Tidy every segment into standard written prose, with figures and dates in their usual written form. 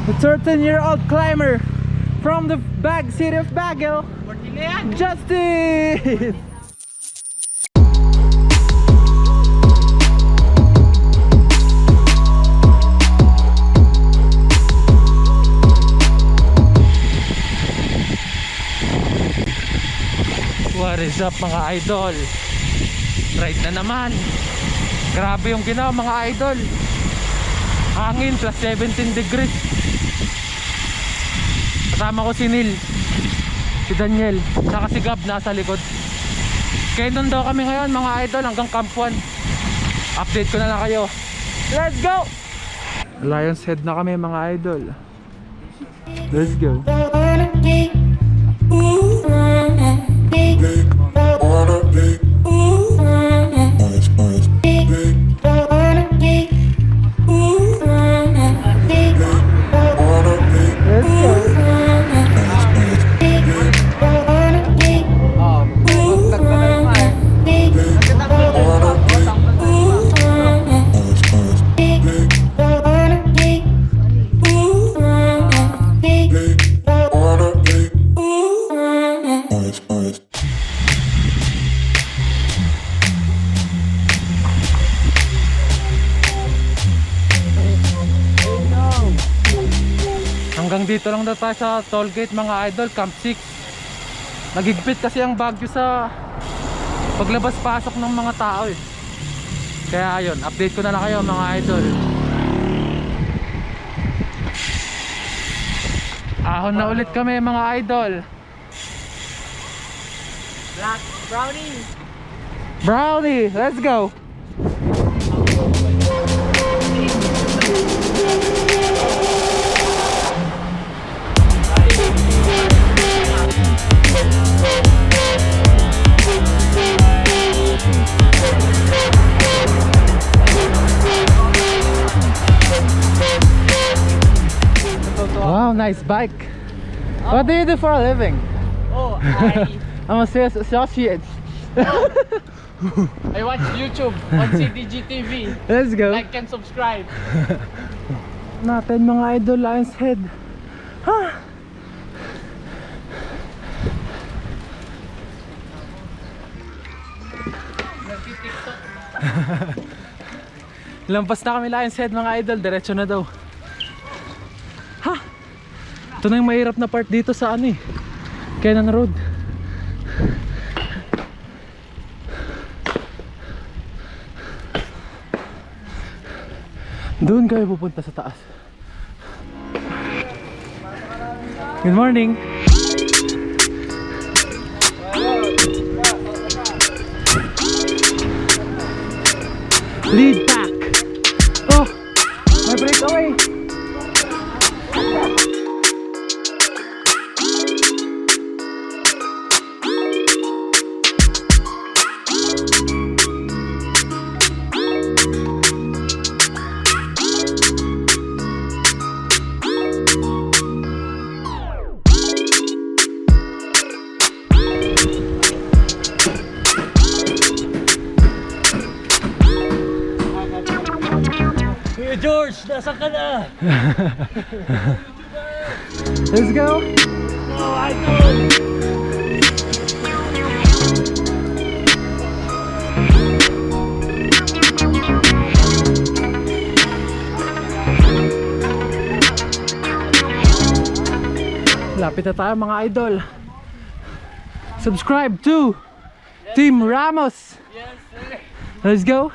The 13-year-old climber from the city of Baguio, Justin! What is up mga idol? Ride na naman. Grabe yung ginawa mga idol. Hangin plus 17 degrees. Kasama ko si Neil, si Daniel, saka si Gab nasa likod. Kaya doon daw kami ngayon mga idol hanggang Camp 1. Update ko na lang kayo. Let's go! Lion's Head na kami mga idol. Let's go. Hanggang dito lang daw tayo sa toll gate mga idol, Camp 6. Nagigpit kasi ang Baguio sa paglabas-pasok ng mga tao eh. Kaya ayun, update ko na lang kayo mga idol. Ahon na ulit kami mga idol. Black brownie. Brownie, let's go. Wow, nice bike. What do you do for a living? Oh, I'm a sales associate. I watch YouTube on CDG TV. Let's go. Like and subscribe. Natin mga idol, Lion's Head. Ha? Lampas na kami Lion's Head mga idol, diretso na daw. Ha? Ito na yung mahirap na part dito sa ano eh, Kenan Road. Doon kami pupunta sa taas. Good morning. Lead pack. Oh, my breakaway. George, nasaan ka na? Let's go. Oh, idol! Lapit na tayo mga idol. Subscribe to Team Ramos. Yes, sir. Let's go.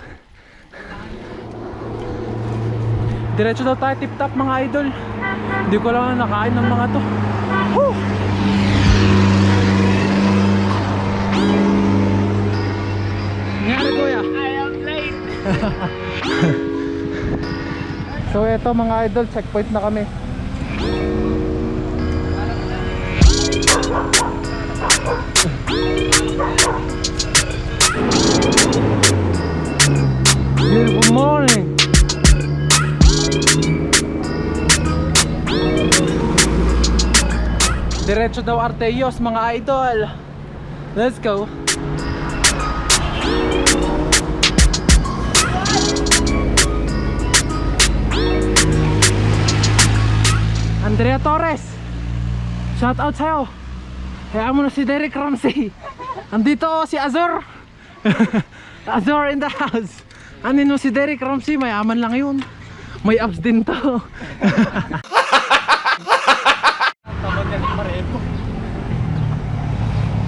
Diretso daw tayo tip-top mga idol. Hindi ko lang nakain ng mga to. Woo! Nangyari kuya? I am late. So eto mga idol, checkpoint na kami. Beautiful morning. Diretso daw Arteios mga idol. Let's go. Andrea Torres, shout out sa'yo. Hayaan mo na si Derek Ramsey. Andito si Azor. Azor in the house. Anin mo si Derek Ramsey, mayaman lang yun. May abs din to.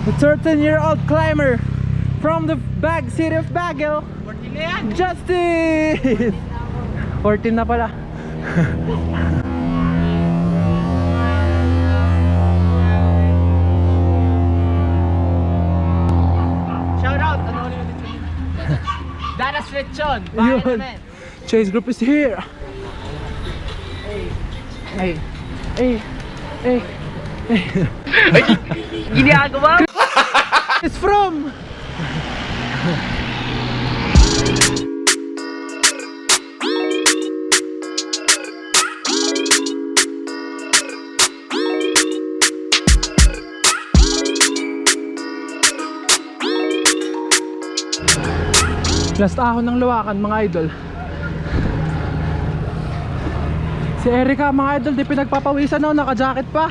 The 13-year-old climber from the city of Baguio, Justin. 14 na pala. Shout out! Ano ulit dito? Danas Lechon! Bahay Yun. namin! Chase group is here. Hey. Hey. Hey. Hey. Ginagawa! It's from last ahon ng Luwakan, mga idol. Si Erica, mga idol, di pinagpapawisan na, naka-jacket pa.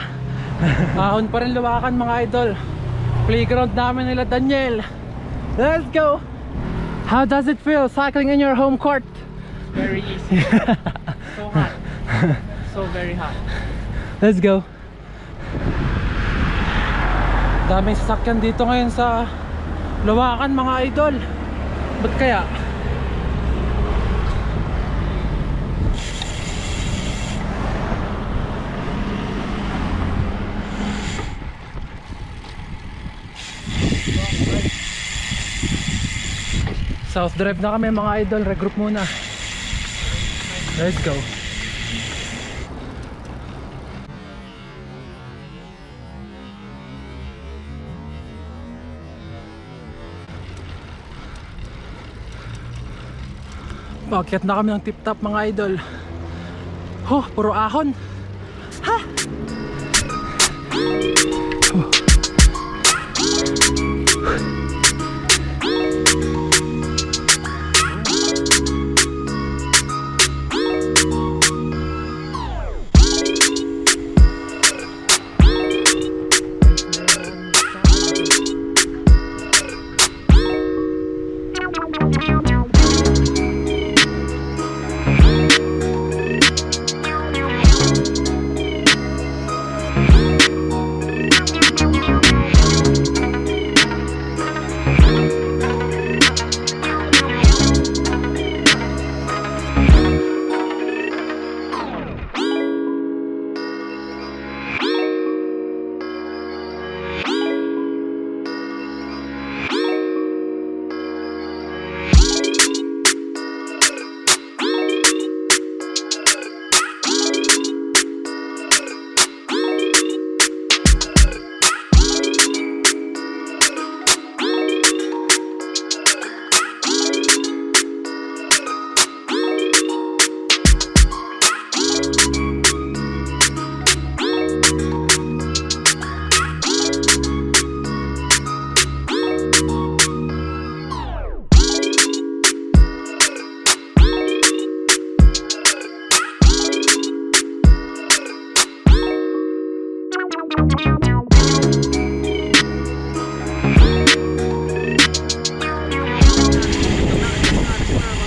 Ahon pa rin Luwakan, mga idol. Playground namin nila Daniel. Let's go. How does it feel cycling in your home court? Very easy. So hot. So very hot. Let's go. Daming sasakyan dito ngayon sa Luwakan, mga idol. Ba't kaya? South Drive na kami, mga idol. Regroup muna. Let's go. Paakyat na kami ng tip top, mga idol. Oh, puro ahon. Ha!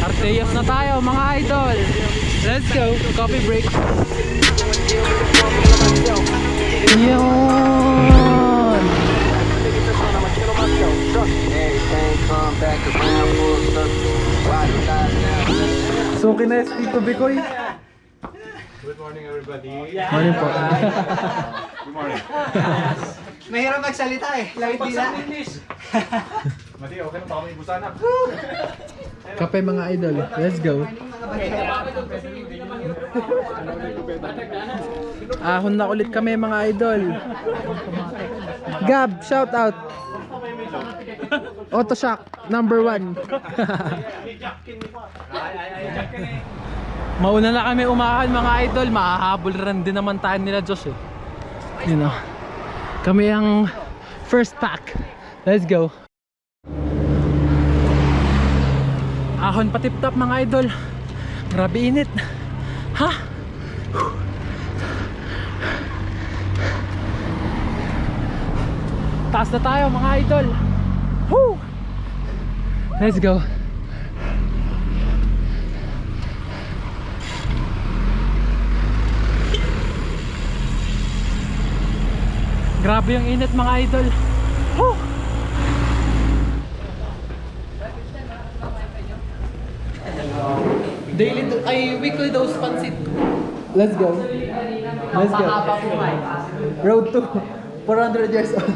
Arteyos na tayo, mga idol. Let's go. Coffee break. Yun. So kina Tito Bicoy. Good morning, everybody. Morning po. Mahirap magsalita eh. Lawit dila. Mati, okay na kami busana. Kape, mga idol. Let's go. Ahon na ulit kami, mga idol. Gab, shout out. Autoshock number 1. Mauna na kami umahan, mga idol. Mahahabol rin din naman tayo nila Diyos eh. You know, kami ang first pack. Let's go. Ahon pa tip top, mga idol. Grabe init. Ha? Taas na tayo mga idol. Woo! Let's go. Grabe yung init mga idol. Woo! Weekly dose pansit. Let's go. Let's go. Mahaba po kayo. Road to 400 years old.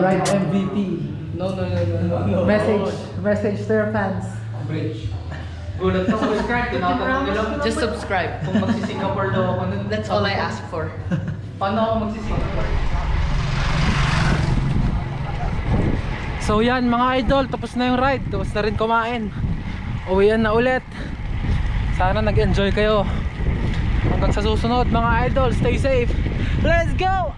Ride MVP. No. Message to your fans. Gulat ko. Subscribe to Just subscribe. Kung magsi-Singapore daw ako nun. That's all I ask for. Paano ako magsi-Singapore? So yan mga idol, tapos na yung ride. Tapos na rin kumain. Uwian na ulit. Sana nag-enjoy kayo. Hanggang sa susunod mga idol, stay safe. Let's go!